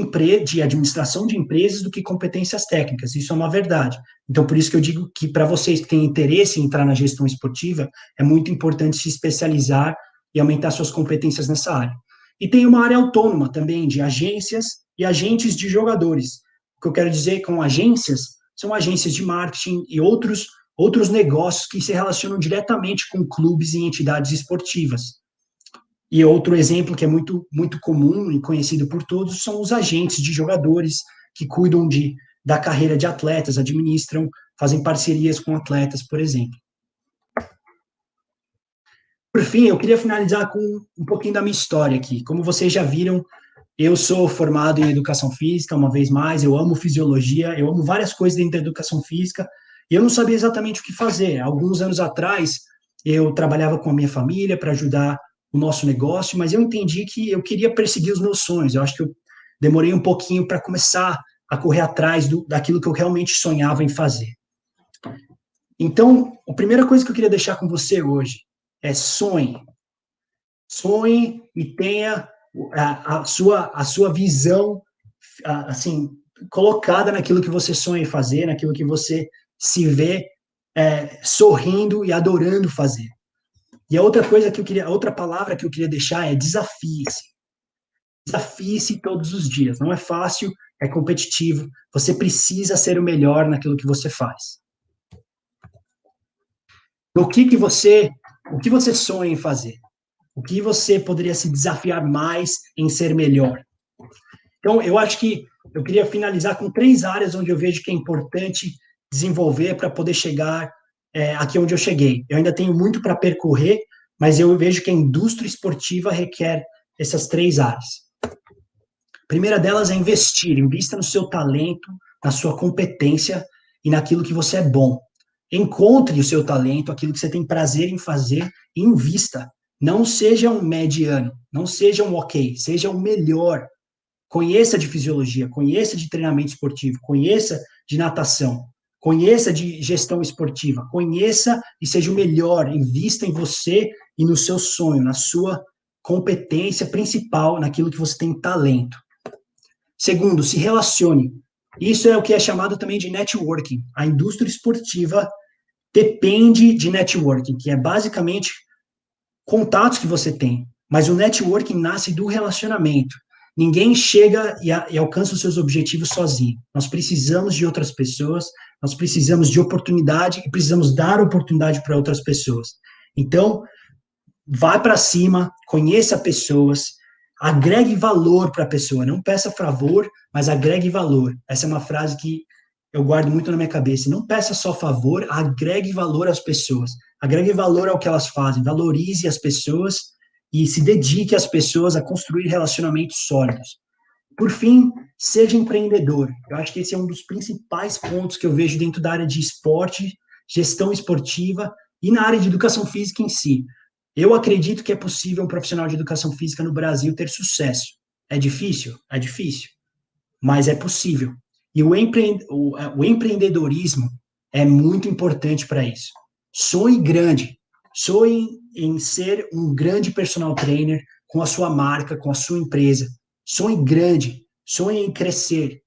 administração de empresas do que competências técnicas. Isso é uma verdade. Então, por isso que eu digo que para vocês que têm interesse em entrar na gestão esportiva, é muito importante se especializar e aumentar suas competências nessa área. E tem uma área autônoma também, de agências e agentes de jogadores. O que eu quero dizer com agências, são agências de marketing e outros negócios que se relacionam diretamente com clubes e entidades esportivas. E outro exemplo que é muito, muito comum e conhecido por todos são os agentes de jogadores que cuidam da carreira de atletas, administram, fazem parcerias com atletas, por exemplo. Por fim, eu queria finalizar com um pouquinho da minha história aqui. Como vocês já viram, eu sou formado em educação física, uma vez mais, eu amo fisiologia, eu amo várias coisas dentro da educação física, e eu não sabia exatamente o que fazer. Alguns anos atrás, eu trabalhava com a minha família para ajudar o nosso negócio, mas eu entendi que eu queria perseguir os meus sonhos. Eu acho que eu demorei um pouquinho para começar a correr atrás daquilo que eu realmente sonhava em fazer. Então, a primeira coisa que eu queria deixar com você hoje é sonhe. Sonhe e tenha a sua visão assim, colocada naquilo que você sonha em fazer, naquilo que você se vê sorrindo e adorando fazer. E a outra palavra que eu queria deixar é desafie-se. Desafie-se todos os dias. Não é fácil, é competitivo. Você precisa ser o melhor naquilo que você faz. O que você sonha em fazer? O que você poderia se desafiar mais em ser melhor? Então, eu acho que eu queria finalizar com 3 áreas onde eu vejo que é importante desenvolver para poder chegar aqui onde eu cheguei. Eu ainda tenho muito para percorrer, mas eu vejo que a indústria esportiva requer essas 3 áreas. A primeira delas é investir. Invista no seu talento, na sua competência e naquilo que você é bom. Encontre o seu talento, aquilo que você tem prazer em fazer e invista. Não seja um mediano, não seja um ok, seja o melhor. Conheça de fisiologia, conheça de treinamento esportivo, conheça de natação, conheça de gestão esportiva, conheça e seja o melhor, invista em você e no seu sonho, na sua competência principal, naquilo que você tem talento. Segundo, se relacione. Isso é o que é chamado também de networking. A indústria esportiva depende de networking, que é basicamente contatos que você tem, mas o networking nasce do relacionamento. Ninguém chega e alcança os seus objetivos sozinho. Nós precisamos de outras pessoas, nós precisamos de oportunidade e precisamos dar oportunidade para outras pessoas. Então, vá para cima, conheça pessoas, agregue valor para a pessoa. Não peça favor, mas agregue valor. Essa é uma frase que eu guardo muito na minha cabeça. Não peça só favor, agregue valor às pessoas. Agregue valor ao que elas fazem, valorize as pessoas e se dedique às pessoas a construir relacionamentos sólidos. Por fim, seja empreendedor. Eu acho que esse é um dos principais pontos que eu vejo dentro da área de esporte, gestão esportiva e na área de educação física em si. Eu acredito que é possível um profissional de educação física no Brasil ter sucesso. É difícil? É difícil, mas é possível. E o empreendedorismo é muito importante para isso. Sonhe grande. Sonhe em ser um grande personal trainer com a sua marca, com a sua empresa. Sonhe grande. Sonhe em crescer.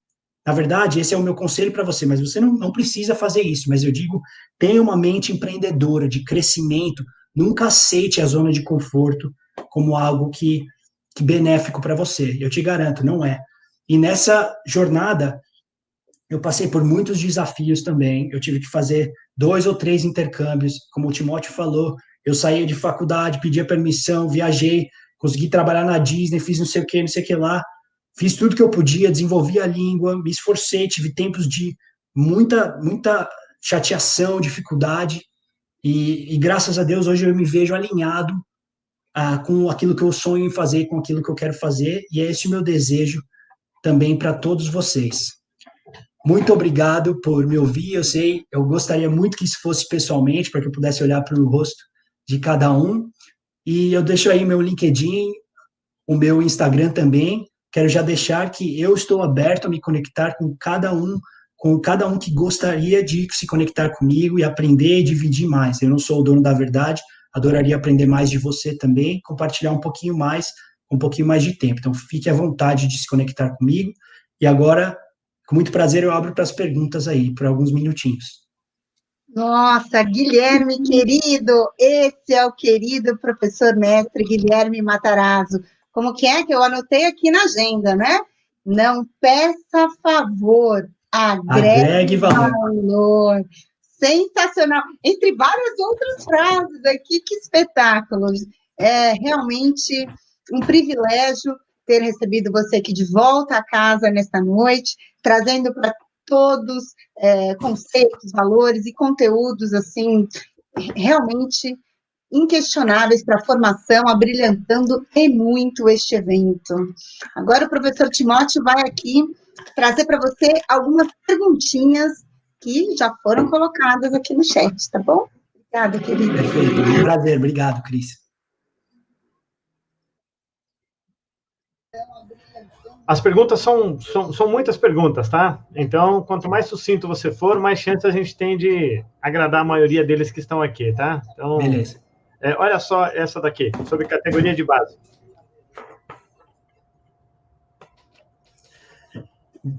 Na verdade, esse é o meu conselho para você, mas você não precisa fazer isso. Mas eu digo, tenha uma mente empreendedora, de crescimento. Nunca aceite a zona de conforto como algo que benéfico para você. Eu te garanto, não é. E nessa jornada, eu passei por muitos desafios também, eu tive que fazer 2 ou 3 intercâmbios, como o Timóteo falou, eu saía de faculdade, pedia permissão, viajei, consegui trabalhar na Disney, fiz não sei o que lá, fiz tudo que eu podia, desenvolvi a língua, me esforcei, tive tempos de muita chateação, dificuldade, e graças a Deus hoje eu me vejo alinhado com aquilo que eu sonho em fazer, com aquilo que eu quero fazer, e é esse o meu desejo também para todos vocês. Muito obrigado por me ouvir, eu gostaria muito que isso fosse pessoalmente, para que eu pudesse olhar para o rosto de cada um, e eu deixo aí meu LinkedIn, o meu Instagram também, quero já deixar que eu estou aberto a me conectar com cada um que gostaria de se conectar comigo e aprender e dividir mais. Eu não sou o dono da verdade, adoraria aprender mais de você também, compartilhar um pouquinho mais de tempo. Então, fique à vontade de se conectar comigo. E agora, com muito prazer, eu abro para as perguntas aí, por alguns minutinhos. Nossa, Guilherme querido, esse é o querido professor mestre Guilherme Matarazzo. Como que é que eu anotei aqui na agenda, né? Não peça favor, agregue valor. Sensacional. Entre várias outras frases aqui, que espetáculo. É realmente um privilégio ter recebido você aqui de volta a casa nesta noite, trazendo para todos conceitos, valores e conteúdos, assim, realmente inquestionáveis para a formação, abrilhantando e muito este evento. Agora o professor Timóteo vai aqui trazer para você algumas perguntinhas que já foram colocadas aqui no chat, tá bom? Obrigada, querida. Perfeito, um prazer, obrigado, Cris. As perguntas são muitas perguntas, tá? Então, quanto mais sucinto você for, mais chance a gente tem de agradar a maioria deles que estão aqui, tá? Então, beleza. Olha só essa daqui, sobre categoria de base.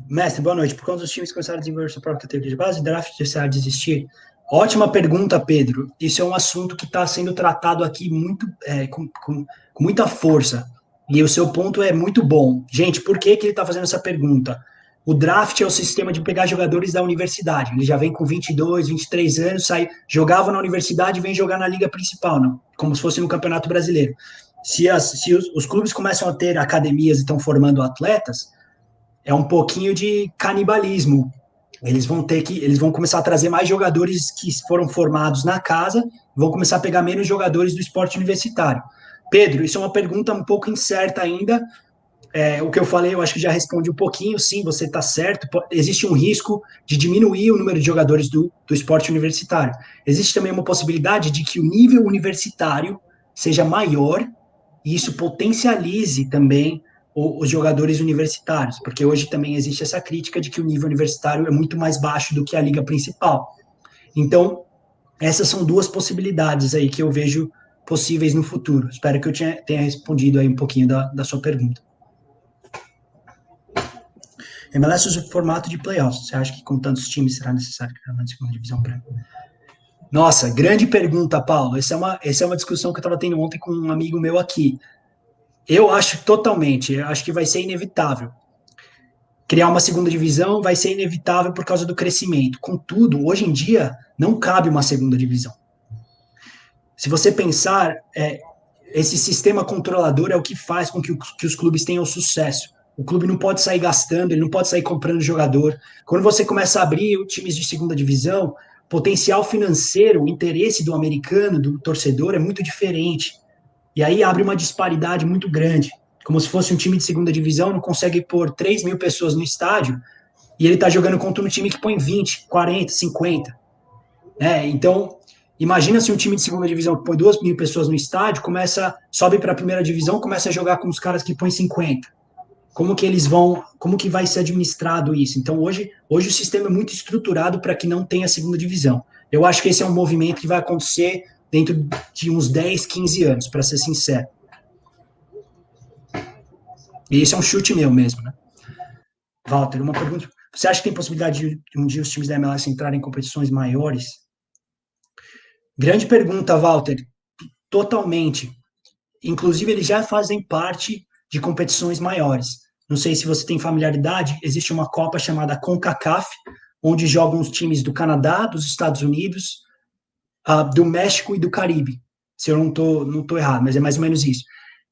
Mestre, boa noite. Por quando os times começaram a desenvolver sua própria categoria de base, draft deixar de existir? Ótima pergunta, Pedro. Isso é um assunto que está sendo tratado aqui muito, com muita força. E o seu ponto é muito bom. Gente, por que ele está fazendo essa pergunta? O draft é o sistema de pegar jogadores da universidade. Ele já vem com 22, 23 anos, jogava na universidade e vem jogar na liga principal, não? Como se fosse no Campeonato Brasileiro. Se os clubes começam a ter academias e estão formando atletas, é um pouquinho de canibalismo. Eles vão começar a trazer mais jogadores que foram formados na casa, vão começar a pegar menos jogadores do esporte universitário. Pedro, isso é uma pergunta um pouco incerta ainda. O que eu falei, eu acho que já respondi um pouquinho. Sim, você está certo. Existe um risco de diminuir o número de jogadores do esporte universitário. Existe também uma possibilidade de que o nível universitário seja maior e isso potencialize também os jogadores universitários, porque hoje também existe essa crítica de que o nível universitário é muito mais baixo do que a liga principal. Então, essas são duas possibilidades aí que eu vejo possíveis no futuro. Espero que eu tenha respondido aí um pouquinho da sua pergunta. MLS usa o formato de playoffs. Você acha que com tantos times será necessário criar uma segunda divisão branca? Nossa, grande pergunta, Paulo. Essa é uma discussão que eu estava tendo ontem com um amigo meu aqui. Eu acho que vai ser inevitável. Criar uma segunda divisão vai ser inevitável por causa do crescimento. Contudo, hoje em dia, não cabe uma segunda divisão. Se você pensar, esse sistema controlador é o que faz com que os clubes tenham sucesso. O clube não pode sair gastando, ele não pode sair comprando jogador. Quando você começa a abrir times de segunda divisão, potencial financeiro, o interesse do americano, do torcedor, é muito diferente. E aí abre uma disparidade muito grande. Como se fosse um time de segunda divisão, não consegue pôr 3 mil pessoas no estádio, e ele está jogando contra um time que põe 20, 40, 50. Então, imagina se um time de segunda divisão que põe 2 mil pessoas no estádio, sobe para a primeira divisão, começa a jogar com os caras que põem 50. Como que vai ser administrado isso? Então, hoje o sistema é muito estruturado para que não tenha segunda divisão. Eu acho que esse é um movimento que vai acontecer dentro de uns 10, 15 anos, para ser sincero. E esse é um chute meu mesmo, né? Walter, uma pergunta. Você acha que tem possibilidade de um dia os times da MLS entrarem em competições maiores? Grande pergunta, Walter. Totalmente. Inclusive, eles já fazem parte de competições maiores. Não sei se você tem familiaridade, existe uma Copa chamada CONCACAF, onde jogam os times do Canadá, dos Estados Unidos, do México e do Caribe. Se eu não tô errado, mas é mais ou menos isso.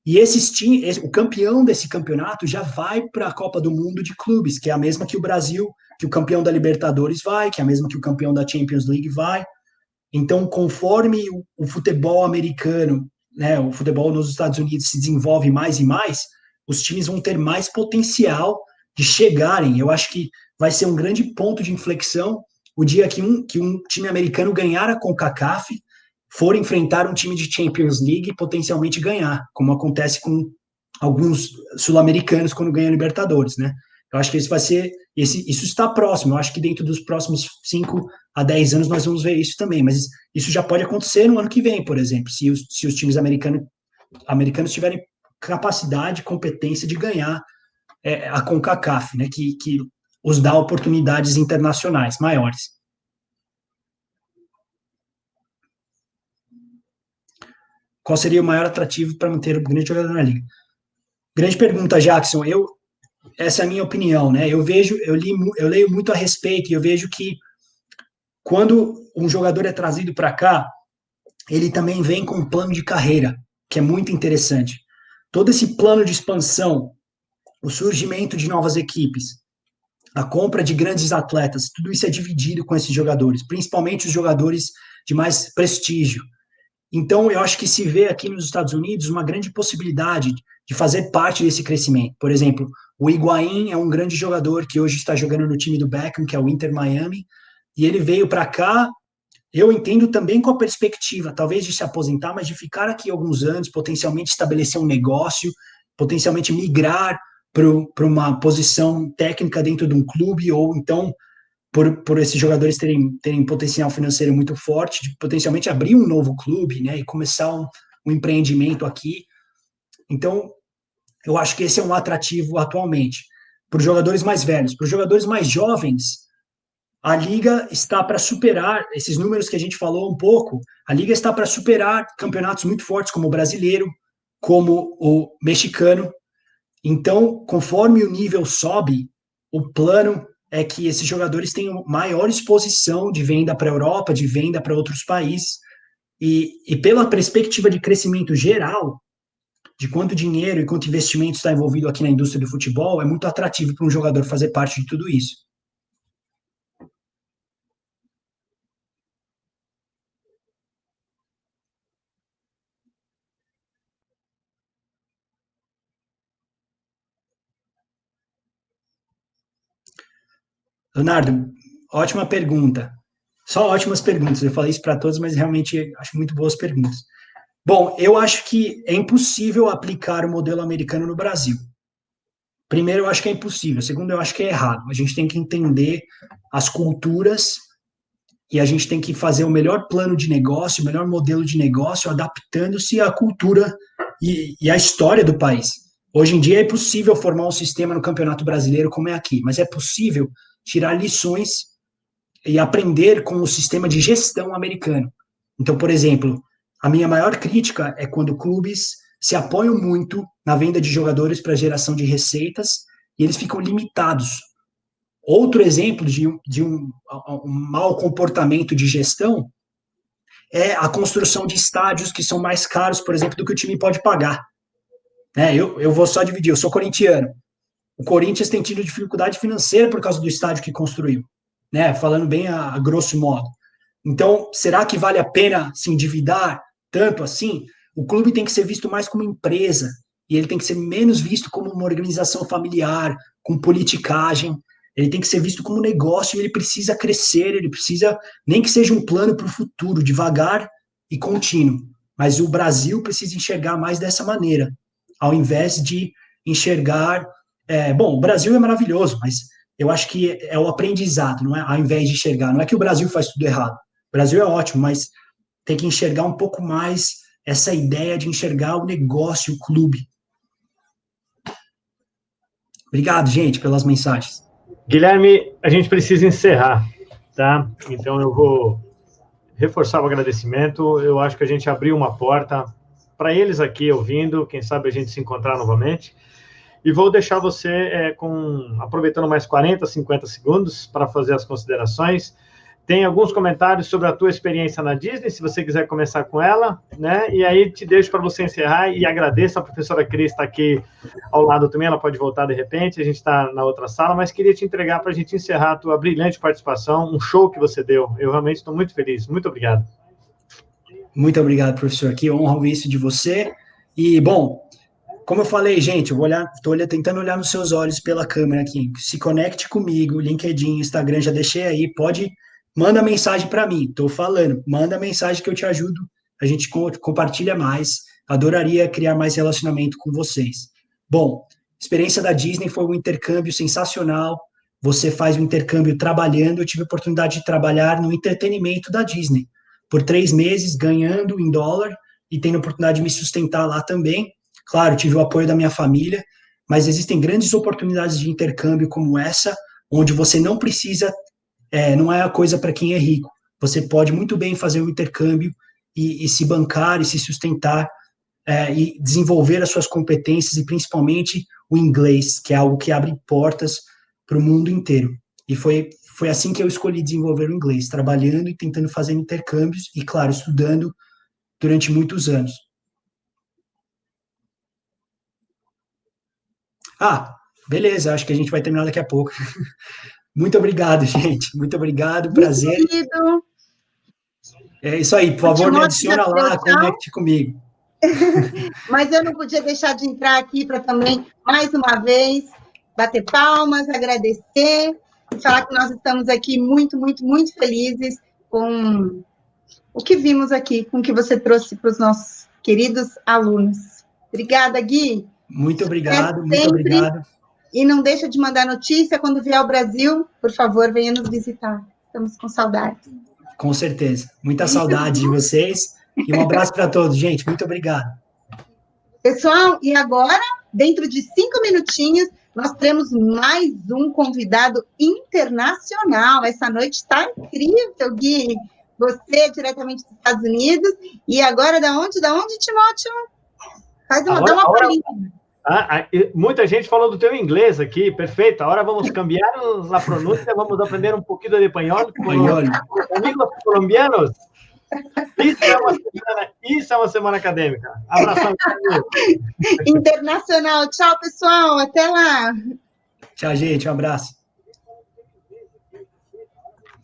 E esses times, o campeão desse campeonato já vai para a Copa do Mundo de clubes, que é a mesma que o Brasil, que o campeão da Libertadores vai, que é a mesma que o campeão da Champions League vai. Então, conforme o futebol americano, né, o futebol nos Estados Unidos se desenvolve mais e mais, os times vão ter mais potencial de chegarem. Eu acho que vai ser um grande ponto de inflexão o dia que um time americano ganhar a CONCACAF, for enfrentar um time de Champions League e potencialmente ganhar, como acontece com alguns sul-americanos quando ganham Libertadores, né? Eu acho que isso está próximo. Eu acho que dentro dos próximos 5 a 10 anos nós vamos ver isso também, mas isso já pode acontecer no ano que vem, por exemplo, se os times americanos tiverem capacidade, competência de ganhar a CONCACAF, né, que os dá oportunidades internacionais maiores. Qual seria o maior atrativo para manter o grande jogador na liga? Grande pergunta, Jackson. Essa é a minha opinião, né? Eu leio muito a respeito e eu vejo que quando um jogador é trazido para cá, ele também vem com um plano de carreira, que é muito interessante. Todo esse plano de expansão, o surgimento de novas equipes, a compra de grandes atletas, tudo isso é dividido com esses jogadores, principalmente os jogadores de mais prestígio. Então, eu acho que se vê aqui nos Estados Unidos uma grande possibilidade de fazer parte desse crescimento. Por exemplo, o Higuaín é um grande jogador que hoje está jogando no time do Beckham, que é o Inter Miami, e ele veio para cá, eu entendo também com a perspectiva, talvez de se aposentar, mas de ficar aqui alguns anos, potencialmente estabelecer um negócio, potencialmente migrar para uma posição técnica dentro de um clube, ou então por esses jogadores terem potencial financeiro muito forte, de potencialmente abrir um novo clube, né, e começar um empreendimento aqui. Então, eu acho que esse é um atrativo atualmente. Para os jogadores mais velhos, para os jogadores mais jovens, a Liga está para superar, esses números que a gente falou um pouco, a Liga está para superar campeonatos muito fortes, como o brasileiro, como o mexicano. Então, conforme o nível sobe, o plano é que esses jogadores tenham maior exposição de venda para a Europa, de venda para outros países, e pela perspectiva de crescimento geral, de quanto dinheiro e quanto investimento está envolvido aqui na indústria do futebol, é muito atrativo para um jogador fazer parte de tudo isso. Leonardo, ótima pergunta. Só ótimas perguntas. Eu falei isso para todos, mas realmente acho muito boas perguntas. Bom, eu acho que é impossível aplicar o modelo americano no Brasil. Primeiro, eu acho que é impossível. Segundo, eu acho que é errado. A gente tem que entender as culturas e a gente tem que fazer o melhor plano de negócio, o melhor modelo de negócio, adaptando-se à cultura e à história do país. Hoje em dia é possível formar um sistema no Campeonato Brasileiro como é aqui, mas é possível tirar lições e aprender com o sistema de gestão americano. Então, por exemplo, a minha maior crítica é quando clubes se apoiam muito na venda de jogadores para geração de receitas e eles ficam limitados. Outro exemplo de um mau comportamento de gestão é a construção de estádios que são mais caros, por exemplo, do que o time pode pagar. Eu vou só dividir, eu sou corintiano. O Corinthians tem tido dificuldade financeira por causa do estádio que construiu, né? Falando bem a grosso modo. Então, será que vale a pena se endividar tanto assim? O clube tem que ser visto mais como empresa e ele tem que ser menos visto como uma organização familiar, com politicagem. Ele tem que ser visto como negócio e ele precisa crescer, ele precisa, nem que seja um plano para o futuro, devagar e contínuo. Mas o Brasil precisa enxergar mais dessa maneira, ao invés de enxergar... bom, o Brasil é maravilhoso, mas eu acho que é o aprendizado, não é? Ao invés de enxergar. Não é que o Brasil faz tudo errado. O Brasil é ótimo, mas tem que enxergar um pouco mais essa ideia de enxergar o negócio, o clube. Obrigado, gente, pelas mensagens. Guilherme, a gente precisa encerrar, tá? Então eu vou reforçar o agradecimento. Eu acho que a gente abriu uma porta para eles aqui ouvindo, quem sabe a gente se encontrar novamente. e vou deixar você aproveitando mais 40, 50 segundos para fazer as considerações. Tem alguns comentários sobre a tua experiência na Disney, se você quiser começar com ela, né? E aí te deixo para você encerrar e agradeço a professora Cris estar aqui ao lado também, ela pode voltar de repente, a gente está na outra sala, mas queria te entregar para a gente encerrar a tua brilhante participação, um show que você deu. Eu realmente estou muito feliz. Muito obrigado. Muito obrigado, professor. Que honra ouvir isso de você. E, bom, como eu falei, gente, eu vou estou tentando olhar nos seus olhos pela câmera aqui. Se conecte comigo, LinkedIn, Instagram, já deixei aí, manda mensagem para mim, estou falando, manda mensagem que eu te ajudo, a gente compartilha mais, adoraria criar mais relacionamento com vocês. Bom, experiência da Disney foi um intercâmbio sensacional, você faz um intercâmbio trabalhando, eu tive a oportunidade de trabalhar no entretenimento da Disney, por 3 meses, ganhando em dólar, e tendo a oportunidade de me sustentar lá também. Claro, tive o apoio da minha família, mas existem grandes oportunidades de intercâmbio como essa, onde você não precisa, não é a coisa para quem é rico. Você pode muito bem fazer um intercâmbio e se bancar e se sustentar e desenvolver as suas competências e principalmente o inglês, que é algo que abre portas para o mundo inteiro. E foi assim que eu escolhi desenvolver o inglês, trabalhando e tentando fazer intercâmbios e, claro, estudando durante muitos anos. Beleza, acho que a gente vai terminar daqui a pouco. Muito obrigado, gente. Muito obrigado, prazer. Querido. É isso aí, por favor, me adiciona lá, conecte comigo. Mas eu não podia deixar de entrar aqui para também, mais uma vez, bater palmas, agradecer e falar que nós estamos aqui muito, muito, muito felizes com o que vimos aqui, com o que você trouxe para os nossos queridos alunos. Obrigada, Gui. Muito obrigado, muito obrigado. E não deixa de mandar notícia quando vier ao Brasil, por favor, venha nos visitar. Estamos com saudade. Com certeza. Muita saudade de vocês. E um abraço para todos, gente. Muito obrigado. Pessoal, e agora, dentro de 5 minutinhos, nós teremos mais um convidado internacional. Essa noite está incrível, Gui. Você, diretamente dos Estados Unidos. E agora, da onde, Timóteo? Dá uma palhinha. Muita gente falou do teu inglês aqui, perfeito. Agora vamos cambiar a pronúncia, vamos aprender um pouquinho de espanhol. Amigos colombianos, isso é uma semana acadêmica. Abração. Internacional. Tchau, pessoal. Até lá. Tchau, gente. Um abraço.